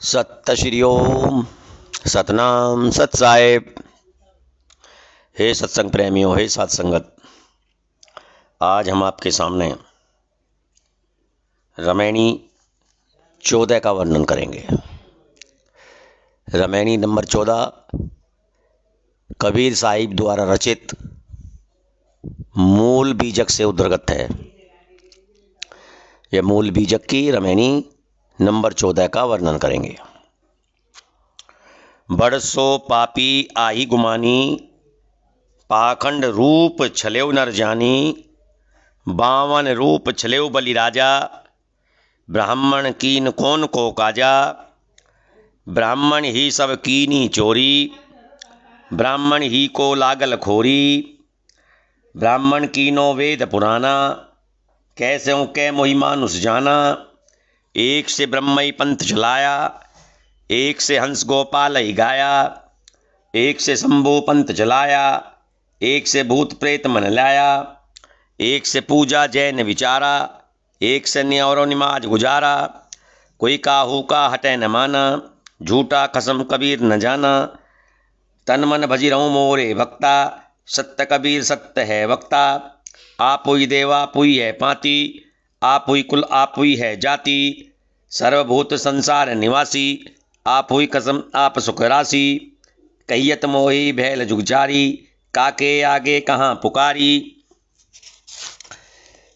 सत श्री ओम। सतनाम सत साहेब। हे सत्संग प्रेमियों, हे साथ संगत, आज हम आपके सामने रामायणी 14 का वर्णन करेंगे। रामायणी नंबर 14 कबीर साहिब द्वारा रचित मूल बीजक से उद्धृत है। यह मूल बीजक की रामायणी नंबर 14 का वर्णन करेंगे। बरसो पापी आही गुमानी, पाखंड रूप छलेव नर जानी, बावन रूप छलेव बलि राजा, ब्राह्मण कीन कौन को काजा, ब्राह्मण ही सब कीनी चोरी, ब्राह्मण ही को लागल खोरी, ब्राह्मण कीनो वेद पुराना, कैसे कै मोहि मानुष जाना, एक से ब्रह्मई पंथ चलाया, एक से हंस गोपाल ही गाया, एक से शंभु पंथ चलाया, एक से भूत प्रेत मन लाया, एक से पूजा जैन विचारा, एक से न्योरो निमाज गुजारा, कोई काहू का हटे न माना, झूठा कसम कबीर न जाना, तन मन भजी रहूं मोरे भक्ता, सत्य कबीर सत्य है वक्ता, आप हुई देवा पुई है पाती, आप हुई कुल आप हुई है जाति, सर्वभूत संसार निवासी, आप हुई कसम आप सुख राशि, कहियत मोही भैल जुगजारी, काके आगे कहाँ पुकारी,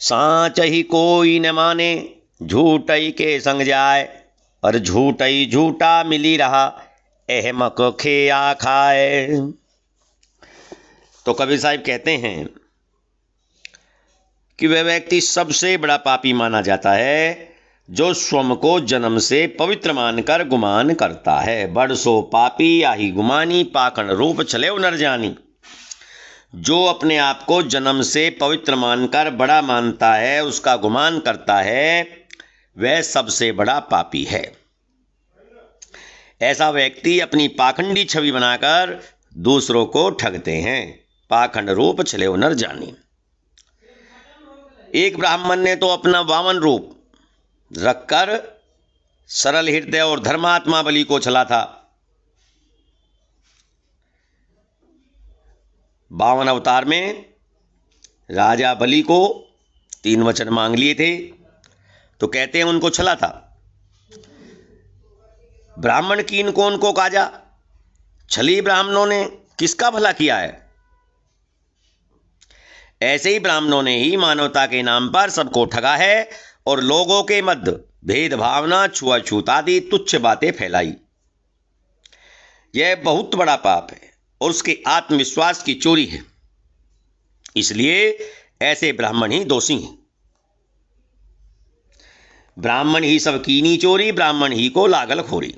सांच ही कोई न माने, झूठई के संग जाए, और झूठई झूठा मिली रहा, अहमक खेया खाए। तो कबीर साहिब कहते हैं कि वह व्यक्ति सबसे बड़ा पापी माना जाता है जो स्वयं को जन्म से पवित्र मानकर गुमान करता है। बरसो पापी आही गुमानी, पाखंड रूप छलेव नर जानी। जो अपने आप को जन्म से पवित्र मानकर बड़ा मानता है, उसका गुमान करता है, वह सबसे बड़ा पापी है। ऐसा व्यक्ति अपनी पाखंडी छवि बनाकर दूसरों को ठगते हैं। पाखंड रूप छलेव नर जानी। एक ब्राह्मण ने तो अपना वामन रूप रखकर सरल हृदय और धर्मात्मा बलि को छला था। 52 अवतार में राजा बलि को 3 वचन मांग लिए थे, तो कहते हैं उनको छला था। ब्राह्मण कीन कौन को काजा, छली ब्राह्मणों ने किसका भला किया है। ऐसे ही ब्राह्मणों ने ही मानवता के नाम पर सबको ठगा है और लोगों के मध्य भेदभावना, छुआछूत आदि तुच्छ बातें फैलाई। यह बहुत बड़ा पाप है और उसके आत्मविश्वास की चोरी है। इसलिए ऐसे ब्राह्मण ही दोषी हैं। ब्राह्मण ही सब कीनी चोरी, ब्राह्मण ही को लागल खोरी।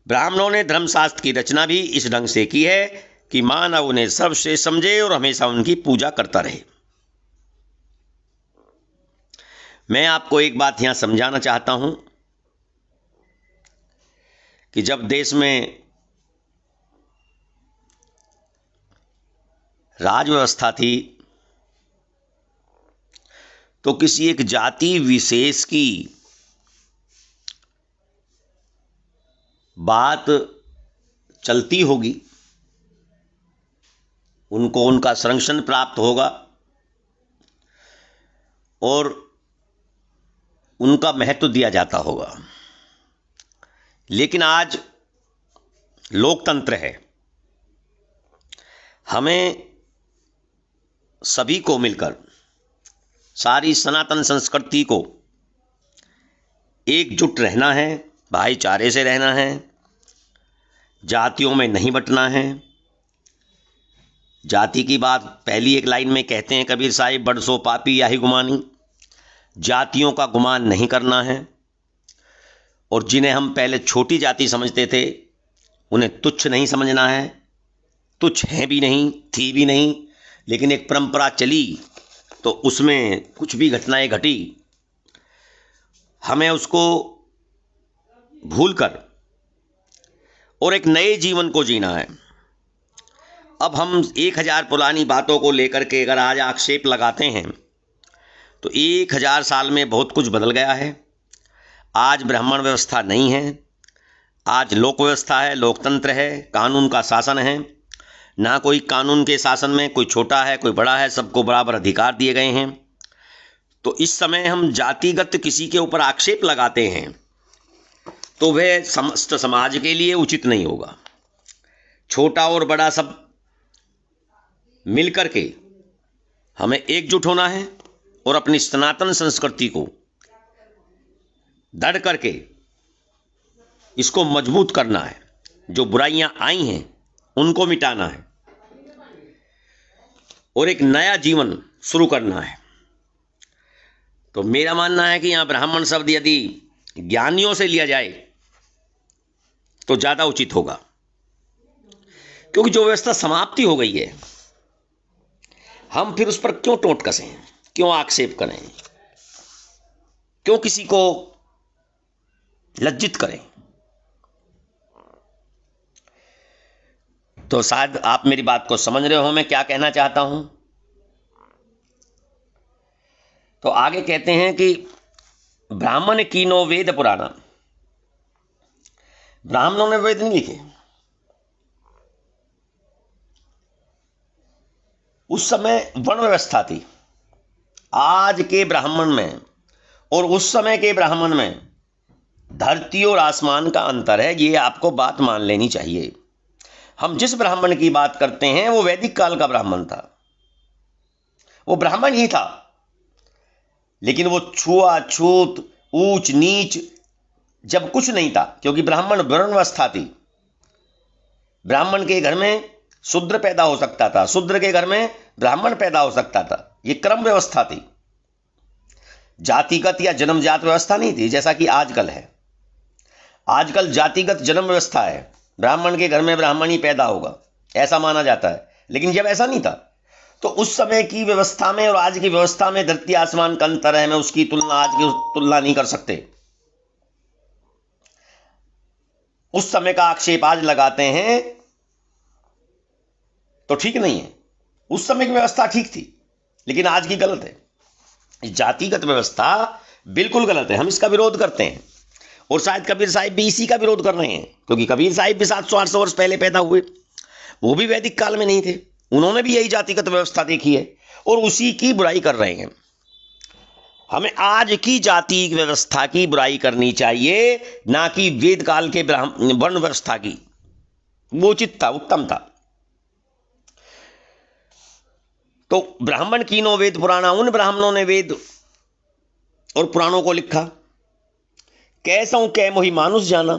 ब्राह्मणों ने धर्मशास्त्र की रचना भी इस ढंग से की है कि मानव उन्हें सबसे समझे और हमेशा उनकी पूजा करता रहे। मैं आपको एक बात यहां समझाना चाहता हूं कि जब देश में राज व्यवस्था थी तो किसी एक जाति विशेष की बात चलती होगी, उनको उनका संरक्षण प्राप्त होगा और उनका महत्व दिया जाता होगा। लेकिन आज लोकतंत्र है। हमें सभी को मिलकर सारी सनातन संस्कृति को एकजुट रहना है, भाईचारे से रहना है, जातियों में नहीं बंटना है। जाति की बात पहली एक लाइन में कहते हैं कबीर साहिब, बरसो पापी आही गुमानी। जातियों का गुमान नहीं करना है और जिन्हें हम पहले छोटी जाति समझते थे उन्हें तुच्छ नहीं समझना है। तुच्छ हैं भी नहीं, थी भी नहीं, लेकिन एक परंपरा चली तो उसमें कुछ भी घटनाएं घटी, हमें उसको भूलकर और एक नए जीवन को जीना है। अब हम 1000 पुरानी बातों को लेकर के अगर आज आक्षेप लगाते हैं तो 1000 साल में बहुत कुछ बदल गया है। आज ब्राह्मण व्यवस्था नहीं है, आज लोक व्यवस्था है, लोकतंत्र है, कानून का शासन है। ना कोई कानून के शासन में कोई छोटा है कोई बड़ा है, सबको बराबर अधिकार दिए गए हैं। तो इस समय हम जातिगत किसी के ऊपर आक्षेप लगाते हैं तो वह समस्त समाज के लिए उचित नहीं होगा। छोटा और बड़ा सब मिलकर के हमें एकजुट होना है और अपनी सनातन संस्कृति को दृढ़ करके इसको मजबूत करना है। जो बुराइयां आई हैं उनको मिटाना है और एक नया जीवन शुरू करना है। तो मेरा मानना है कि यहां ब्राह्मण शब्द यदि ज्ञानियों से लिया जाए तो ज्यादा उचित होगा, क्योंकि जो व्यवस्था समाप्ति हो गई है हम फिर उस पर क्यों टोंट कसें, क्यों आक्षेप करें, क्यों किसी को लज्जित करें। तो शायद आप मेरी बात को समझ रहे हो मैं क्या कहना चाहता हूं। तो आगे कहते हैं कि ब्राह्मण कीनो वेद पुराना, ब्राह्मणों ने वेद नहीं लिखे। उस समय वर्ण व्यवस्था थी। आज के ब्राह्मण में और उस समय के ब्राह्मण में धरती और आसमान का अंतर है, ये आपको बात मान लेनी चाहिए। हम जिस ब्राह्मण की बात करते हैं वो वैदिक काल का ब्राह्मण था, वो ब्राह्मण ही था, लेकिन वो छुआछूत ऊंच नीच जब कुछ नहीं था, क्योंकि ब्राह्मण वर्ण व्यवस्था थी। ब्राह्मण के घर में शूद्र पैदा हो सकता था, शूद्र के घर में ब्राह्मण पैदा हो सकता था, ये क्रम व्यवस्था थी। जातिगत या जन्मजात व्यवस्था नहीं थी जैसा कि आजकल है। आजकल जातिगत जन्म व्यवस्था है, ब्राह्मण के घर में ब्राह्मण ही पैदा होगा ऐसा माना जाता है, लेकिन जब ऐसा नहीं था तो उस समय की व्यवस्था में और आज की व्यवस्था में धरती आसमान का अंतर है। मैं उसकी तुलना आज की तुलना नहीं कर सकते। उस समय का आक्षेप आज लगाते हैं तो ठीक नहीं है। उस समय की व्यवस्था ठीक थी लेकिन आज की गलत है। जातिगत व्यवस्था बिल्कुल गलत है, हम इसका विरोध करते हैं और शायद कबीर साहिब भी इसी का विरोध कर रहे हैं, क्योंकि कबीर साहिब भी 700-800 वर्ष पहले पैदा हुए, वो भी वैदिक काल में नहीं थे, उन्होंने भी यही जातिगत व्यवस्था देखी है और उसी की बुराई कर रहे हैं। हमें आज की जाति व्यवस्था की बुराई करनी चाहिए, ना कि वेद काल के वर्ण व्यवस्था की। वो उचित था, उत्तम था। तो ब्राह्मण कीनो वेद पुराना, उन ब्राह्मणों ने वेद और पुराणों को लिखा। कैसों कै मोहि मानुष जाना,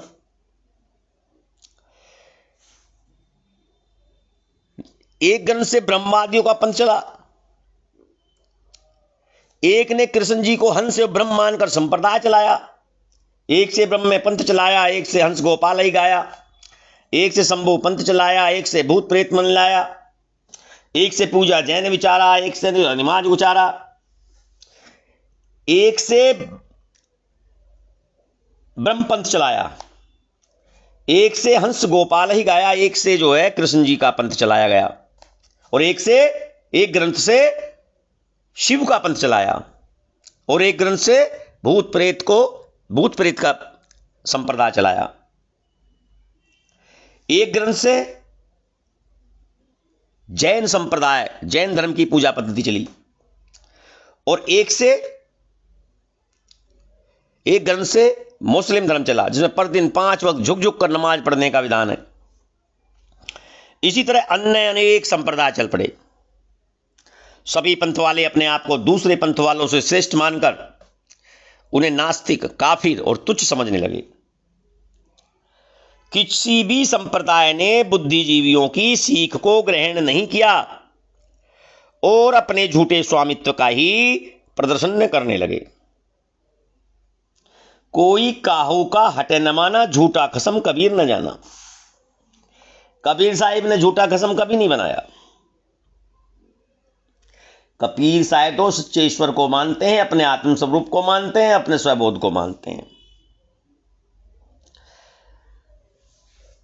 एक ग्रंथ से ब्रह्मादियों का पंथ चला। एक ने कृष्ण जी को हंस और ब्रह्म मानकर संप्रदाय चलाया, एक से ब्रह्म में पंथ चलाया, एक से हंस गोपाल ही गाया, एक से शंभु पंथ चलाया, एक से भूत प्रेत मन लाया, एक से पूजा जैन विचारा, एक से निमाज उचारा, एक से ब्रह्म पंथ चलाया, एक से हंस गोपाल ही गाया, एक से जो है कृष्ण जी का पंथ चलाया गया, और एक ग्रंथ से शिव का पंथ चलाया, और एक ग्रंथ से भूत प्रेत का संप्रदाय चलाया। एक ग्रंथ से जैन संप्रदाय, जैन धर्म की पूजा पद्धति चली, और एक ग्रंथ से मुस्लिम धर्म चला, जिसमें प्रतिदिन 5 वक्त झुक झुक कर नमाज पढ़ने का विधान है। इसी तरह अन्य अनेक संप्रदाय चल पड़े। सभी पंथ वाले अपने आप को दूसरे पंथ वालों से श्रेष्ठ मानकर उन्हें नास्तिक, काफिर और तुच्छ समझने लगे। किसी भी संप्रदाय ने बुद्धिजीवियों की सीख को ग्रहण नहीं किया और अपने झूठे स्वामित्व का ही प्रदर्शन करने लगे। कोई काहू का हटे न माना, झूठा कसम कबीर न जाना। कबीर साहिब ने झूठा कसम कभी नहीं बनाया। कबीर साहिब तो सच्चे ईश्वर को मानते हैं, अपने आत्म स्वरूप को मानते हैं, अपने स्वबोध को मानते हैं।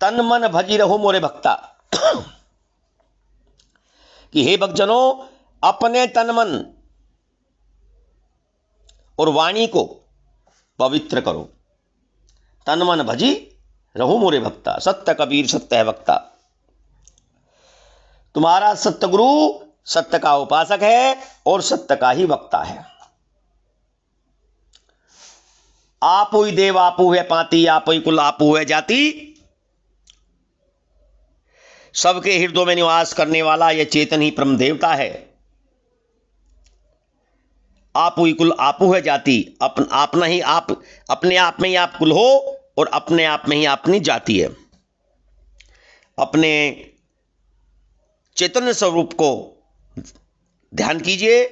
तन मन भजी रहो मोरे भक्ता, कि हे भक्तजनों अपने तन मन और वाणी को पवित्र करो। तन मन भजी रहु मोरे भक्ता। सत्य कबीर सत्य है वक्ता। तुम्हारा सत्यगुरु सत्य का उपासक है और सत्य का ही वक्ता है। आपू ही देव आपू है पाती, आपू ही कुल आपू है जाति। सबके हृदयों में निवास करने वाला यह चेतन ही परम देवता है। आपू ही कुल आपू है जाति। अपना ही आप, अपने आप में ही आप कुल हो और अपने आप में ही अपनी जाति है। अपने चैतन्य स्वरूप को ध्यान कीजिए,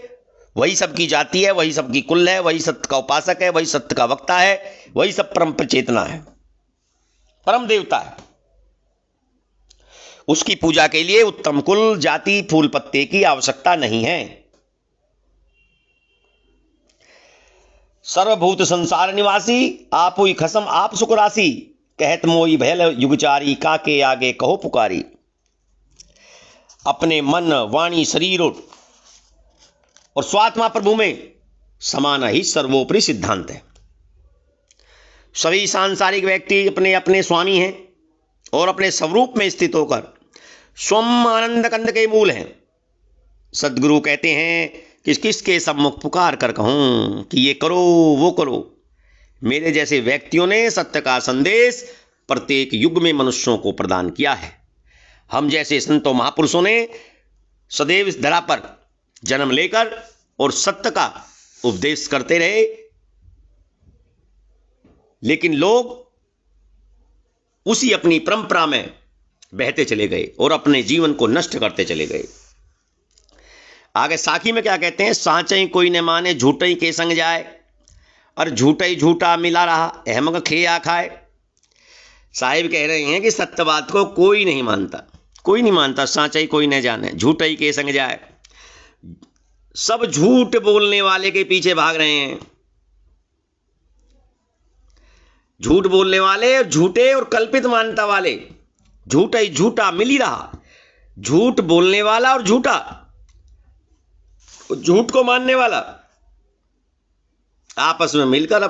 वही सबकी जाति है, वही सबकी कुल है, वही सत्य का उपासक है, वही सत्य का वक्ता है, वही सब परम चेतना है, परम देवता है। उसकी पूजा के लिए उत्तम कुल, जाति, फूल पत्ते की आवश्यकता नहीं है। सर्वभूत संसार निवासी, आपू ही खसम आप सुख राशि। कहत मोई भैल युगचारी, काके आगे कहो पुकारी। अपने मन वाणी शरीर और स्वात्मा प्रभु में समाना ही सर्वोपरि सिद्धांत है। सभी सांसारिक व्यक्ति अपने अपने स्वामी हैं और अपने स्वरूप में स्थित होकर स्वम आनंद कंद के मूल हैं। सदगुरु कहते हैं कि किसके सम्मुख पुकार कर कहूं कि ये करो वो करो। मेरे जैसे व्यक्तियों ने सत्य का संदेश प्रत्येक युग में मनुष्यों को प्रदान किया है। हम जैसे संतों महापुरुषों ने सदैव इस धरा पर जन्म लेकर और सत्य का उपदेश करते रहे, लेकिन लोग उसी अपनी परंपरा में बहते चले गए और अपने जीवन को नष्ट करते चले गए। आगे साखी में क्या कहते हैं? साँचई कोई न माने, झूठई के संग जाए, और झूठई झूठा मिला रहा, अहमक खे आ खाए। साहिब कह रहे हैं कि सत्य बात को कोई नहीं मानता, कोई नहीं मानता। साँचई कोई न जाने, झूठई के संग जाए। सब झूठ बोलने वाले के पीछे भाग रहे हैं। झूठ बोलने वाले और झूठे और कल्पित मान्यता वाले, झूठा ही झूठा मिल ही रहा। झूठ बोलने वाला और झूठा, झूठ को मानने वाला आपस में मिलकर